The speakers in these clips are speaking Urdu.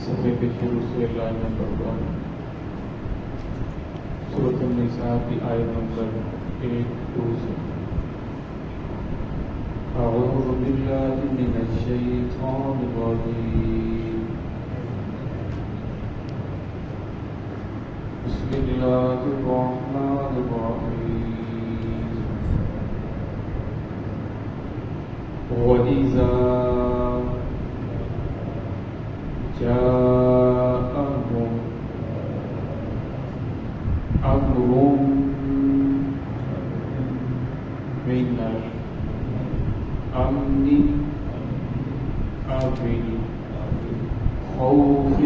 صفحے کے شروع سے لائن نمبر 1 سورۃ النساء کی آیت نمبر 1-2 سے اعوذ باللہ من الشیطان الرجیم بسم اللہ الرحمن الرحیم وَإِذَا جاءهم أمر من الأمن أو الخوف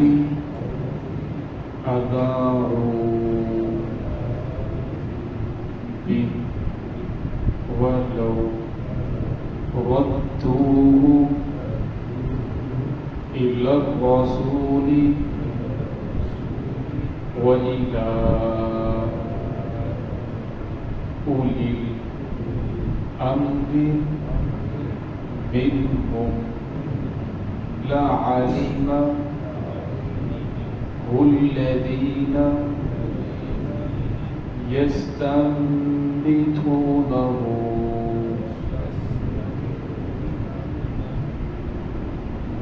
أذاعوا به ولو ردوه إلى الرسول وإلى أولي الأمر منهم لعلمه الذين يستنبطونه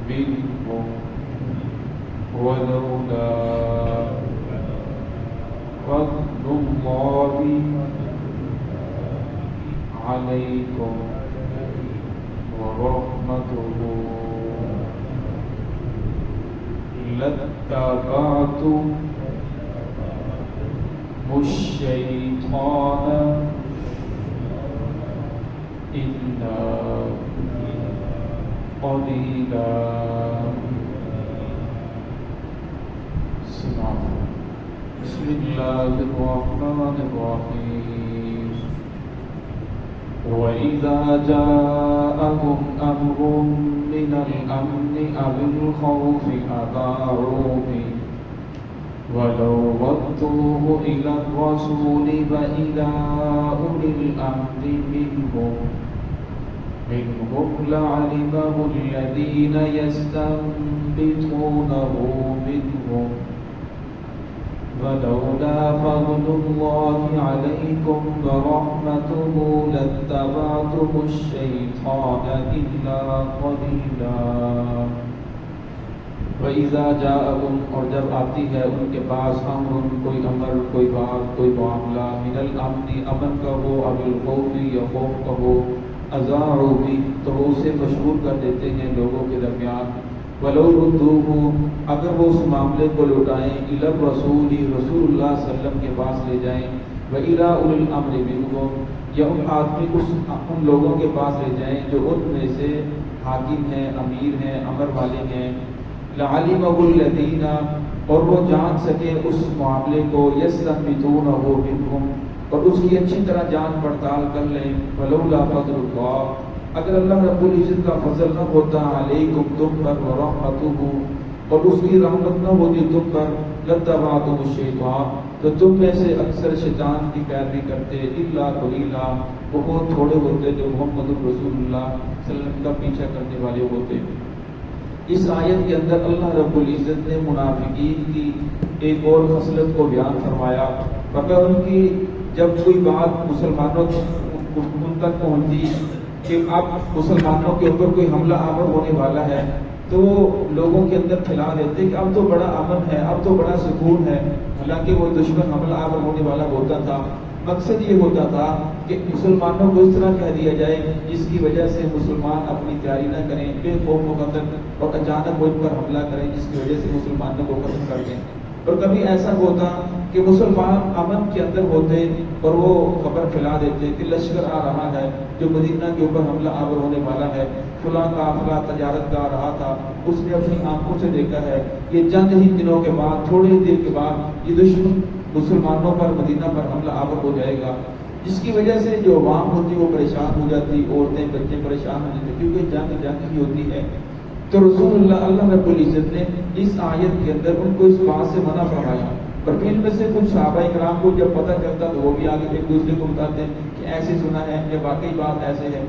منهم ولولا فضل الله عليكم ورحمته لاتبعتم الشيطان إلا قليلا. بسم الله الرحمن الرحيم وإذا جاءهم أمر من الأمن أو الخوف أذاعوا به ولو ردوه إلى الرسول وإلى أولي الأمر منهم لعلمه الذين يستنبطونه منهم ولولا فضل الله عليكم ورحمته لاتبعتم الشيطان إلا قليلا. وَإِذَا جَاءَهُمْ اور جب آتی ہے ان کے پاس امر کوئی امر کوئی بات کوئی معاملہ من الامن امن کا ہو او الخوف یا خوف کا ہو اذاعوا به تو وہ اسے مشہور کر دیتے ہیں لوگوں کے درمیان ولو ردوه اگر وہ اس معاملے کو لوٹائیں الی الرسول رسول اللہ صلی اللہ علیہ وسلم کے پاس لے جائیں وإلی اولی الامر منهم یا ان آدمی ان لوگوں کے پاس لے جائیں جو ان میں سے حاکم ہیں امیر ہیں امر والے ہیں لعلمه الذین اور وہ جان سکے اس معاملے کو یستنبطونہ منهم اور اس کی اچھی طرح جان پڑتال کر لیں ولولا فضل اللہ اگر اللہ رب العزت کا فضل نہ ہوتا علیکم تم پر ورحمتہ اور اس کی رحمت نہ ہوتی تم پر لاتبعتم الشیطان تو تم میں سے اکثر شیطان کی پیروی کرتے الا قلیلا بہت تھوڑے ہوتے جو محمد رسول اللہ صلی اللہ علیہ وسلم کا پیچھا کرنے والے ہوتے. اس آیت کے اندر اللہ رب العزت نے منافقین کی ایک اور خصلت کو بیان فرمایا مگر ان کی جب کوئی بات مسلمانوں ان تک پہنچی کہ اب مسلمانوں کے اوپر کوئی حملہ آور ہونے والا ہے تو لوگوں کے اندر پھیلا دیتے کہ اب تو بڑا امن ہے اب تو بڑا سکون ہے حالانکہ وہ دشمن حملہ آور ہونے والا ہوتا تھا. مقصد یہ ہوتا تھا کہ مسلمانوں کو اس طرح کہہ دیا جائے جس کی وجہ سے مسلمان اپنی تیاری نہ کریں بے خوف و خطر اور اچانک وہ ان پر حملہ کریں جس کی وجہ سے مسلمانوں کو ختم کر دیں. اور کبھی ایسا ہوتا کہ مسلمان امن کے اندر ہوتے اور وہ خبر پھیلا دیتے کہ لشکر آ رہا ہے جو مدینہ کے اوپر حملہ آور ہونے والا ہے فلاں قافلہ تجارت کا آ رہا تھا اس نے اپنی آنکھوں سے دیکھا ہے یہ چند ہی دنوں کے بعد تھوڑی دیر کے بعد یہ دشمن مسلمانوں پر مدینہ پر حملہ آور ہو جائے گا جس کی وجہ سے جو عوام ہوتی وہ پریشان ہو جاتی عورتیں بچے پریشان ہو جاتے کیونکہ جنگ ہی ہوتی ہے. تو رسول اللہ رب العزت نے اس آیت کے اندر ان کو اس بات سے منع فرمایا اور پھر میں سے کچھ صحابہ کرام کو جب پتہ چلتا تو وہ بھی آگے ایک دوسرے کو بتاتے ہیں کہ ایسے سنا ہے یہ واقعی بات ایسے ہے.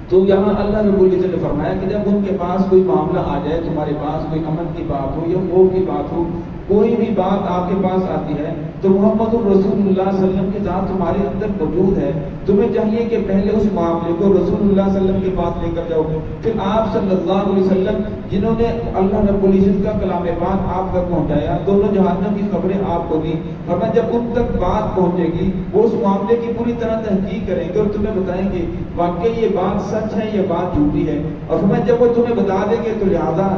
تو یہاں اللہ رب العزت نے فرمایا کہ جب ان کے پاس کوئی معاملہ آ جائے، تمہارے پاس کوئی امن کی بات ہو یا خوف کی بات ہو، کوئی بھی بات آپ کے پاس آتی ہے تو محمد الرسول اللہ صلی اللہ علیہ وسلم کی ذات تمہارے اندر موجود ہے، تمہیں چاہیے کہ پہلے اس معاملے کو رسول اللہ صلی اللہ علیہ وسلم کے پاس لے کر جاؤ، پھر آپ صلی اللہ علیہ وسلم جنہوں نے اللہ رب العزت کا کلام پاک آپ تک پہنچایا، دونوں جہانوں کی خبریں آپ کو دی، فرمایا جب ان تک بات پہنچے گی وہ اس معاملے کی پوری طرح تحقیق کریں گے اور تمہیں بتائیں گے واقعی یہ بات سچ ہے یہ بات جھوٹی ہے، اور فرمایا جب وہ تمہیں بتا دیں گے تو لہذا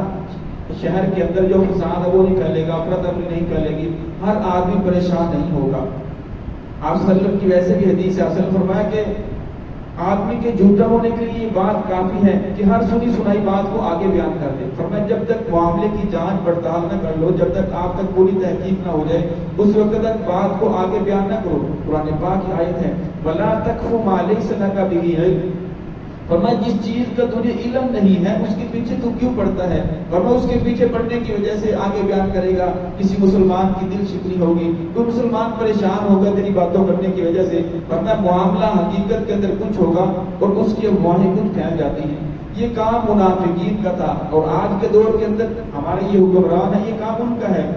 شہر کے اندر جو فساد ہے وہ نہیں پھیلے گا، افراتفری نہیں پھیلے گی، ہر آدمی پریشان نہیں ہوگا۔ آپ صلی اللہ علیہ وسلم کی ویسے بھی حدیث ہے، اصل فرمایا کہ آدمی کے جھوٹا ہونے کے لیے یہ بات کافی ہے کہ ہر سنی سنائی بات کو آگے بیان کر دے، فرمایا جب تک معاملے کی جانچ پڑتال نہ کر لو، جب تک آپ تک پوری تحقیق نہ ہو جائے اس وقت تک بات کو آگے بیان نہ کرو۔ قرآن پاک کی آیت ہے وَلَا تَقْفُ مَا لَيْسَ لَكَ بِهِ عِلْمٌ، فرمایا جس چیز کا تجھے علم نہیں ہے اس کے پیچھے تو کیوں پڑتا ہے، فرمایا اس کے پیچھے پڑنے کی وجہ سے آگے بیان کرے گا، کسی مسلمان کی دل شکنی ہوگی، کوئی مسلمان پریشان ہوگا تیری باتوں کرنے کی وجہ سے، فرمایا معاملہ حقیقت کے اندر کچھ ہوگا اور اس کی افواہیں کچھ پھیل جاتی ہیں۔ یہ کام منافقین کا تھا اور آج کے دور کے اندر ہمارے یہ حکمران ہے، یہ کام ان کا ہے،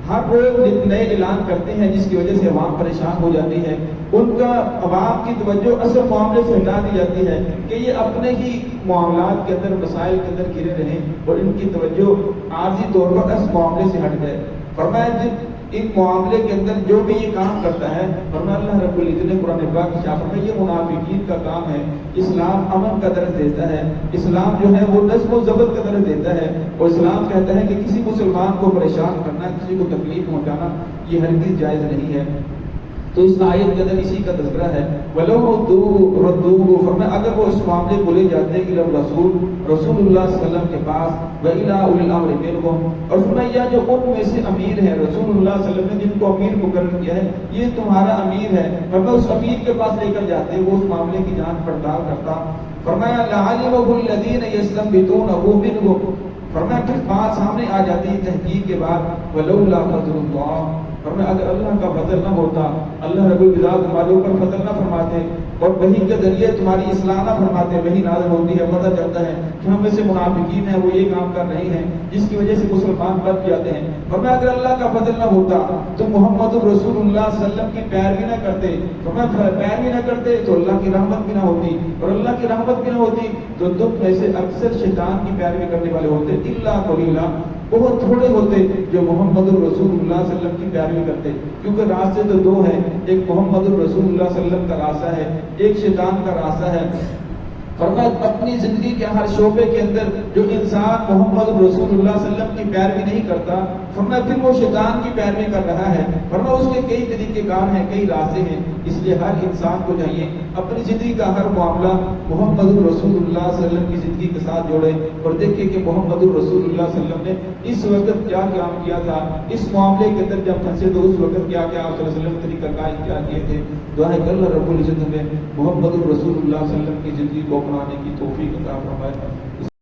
ہر روز نئے اعلان کرتے ہیں جس کی وجہ سے عوام پریشان ہو جاتی ہے، ان کا عوام کی توجہ اصل معاملے سے ہٹا دی جاتی ہے کہ یہ اپنے ہی معاملات کے اندر مسائل کے اندر گھرے رہیں اور ان کی توجہ عارضی طور پر اس معاملے سے ہٹ جائے۔ فرمایا جب ان معاملے کے اندر جو بھی یہ کام کرتا ہے، فرمایا اللہ رب العزت نے قرآن پاک کی شاخ میں یہ منافقین کا کام ہے۔ اسلام امن کا درس دیتا ہے، اسلام جو ہے وہ نظم و ضبط کا درس دیتا ہے، اور اسلام کہتا ہے کہ کسی مسلمان کو پریشان کرنا، کسی کو تکلیف پہنچانا یہ ہرگز جائز نہیں ہے۔ تو اس آیت کے اندر اسی کا تذکرہ ہے وَلَوْ رَدُّوهُ، فرمایا اگر وہ اس معاملے کو لے جاتے کہ رسول اللہ صلی اللہ علیہ وسلم کے پاس وَإِلَىٰ أُولِي الْأَمْرِ مِنْهُمْ، اور فرمایا جو ان میں سے امیر ہے، رسول اللہ صلی اللہ علیہ وسلم نے جن کو امیر مقرر کیا ہے یہ تمہارا امیر ہے، فرمایا اس امیر کے پاس لے کر جاتے وہ اس معاملے کی جانچ پڑتال کرتا، فرمایا لَعَلِمَهُ الَّذِينَ يَسْتَنبِطُونَهُ مِنْهُمْ، فرمایا پھر بات سامنے آ جاتی ہے تحقیق کے بعد وَلَوْلَا فَضْلُ اللَّهِ، فرمایا اگر اللہ کا فضل نہ ہوتا، اللہ رب العزت تمہارے اوپر فضل نہ فرماتے اور وحی کے ذریعے تمہاری اصلاح نہ فرماتے، وحی نازل ہوتی ہے پتہ چلتا ہے کہ ہم میں سے منافقین ہیں وہ یہ کام کر رہے ہیں جس کی وجہ سے مسلمان بچ جاتے ہیں، فرمایا اگر اللہ کا فضل نہ ہوتا تو محمد رسول اللہ صلی اللہ علیہ وسلم کی پیروی نہ کرتے، فرمایا پیروی نہ کرتے تو اللہ کی رحمت بھی نہ ہوتی، اور اللہ کی رحمت بھی نہ ہوتی تو تم میں سے اکثر شیطان کی پیروی کرنے والے ہوتے، الا قلیلا، بہت تھوڑے ہوتے جو محمد الرسول اللہ صلی اللہ علیہ وسلم کی پیروی کرتے، کیونکہ راستے تو دو ہیں، ایک محمد الرسول اللہ صلی اللہ علیہ وسلم کا راستہ ہے، ایک شیطان کا راستہ ہے۔ فرمایا اپنی زندگی کے ہر شعبے کے اندر جو انسان محمد رسول اللہ صلی اللہ علیہ وسلم کی پیروی نہیں کرتا، فرمایا پھر وہ شیطان کی پیروی کر رہا ہے، فرمایا اس کے کئی طریقے کار ہیں، کئی راستے ہیں، اس لیے ہر انسان کو چاہیے اپنی زندگی کا ہر معاملہ محمد رسول اللہ صلی اللہ علیہ وسلم کی زندگی کے ساتھ جوڑے اور دیکھیں کہ محمد رسول اللہ صلی اللہ علیہ وسلم نے اس وقت کیا کام کیا تھا، اس معاملے کے اندر جب پھنسے تو اس وقت کیا کیا آپ صلی اللہ علیہ وسلم طریقہ کار کیا کیے تھے۔ دعا ہے کہ اللہ رب العزت ہمیں محمد رسول اللہ صلی اللہ علیہ وسلم کی زندگی کو اپنانے کی توفیق عطا فرمائے۔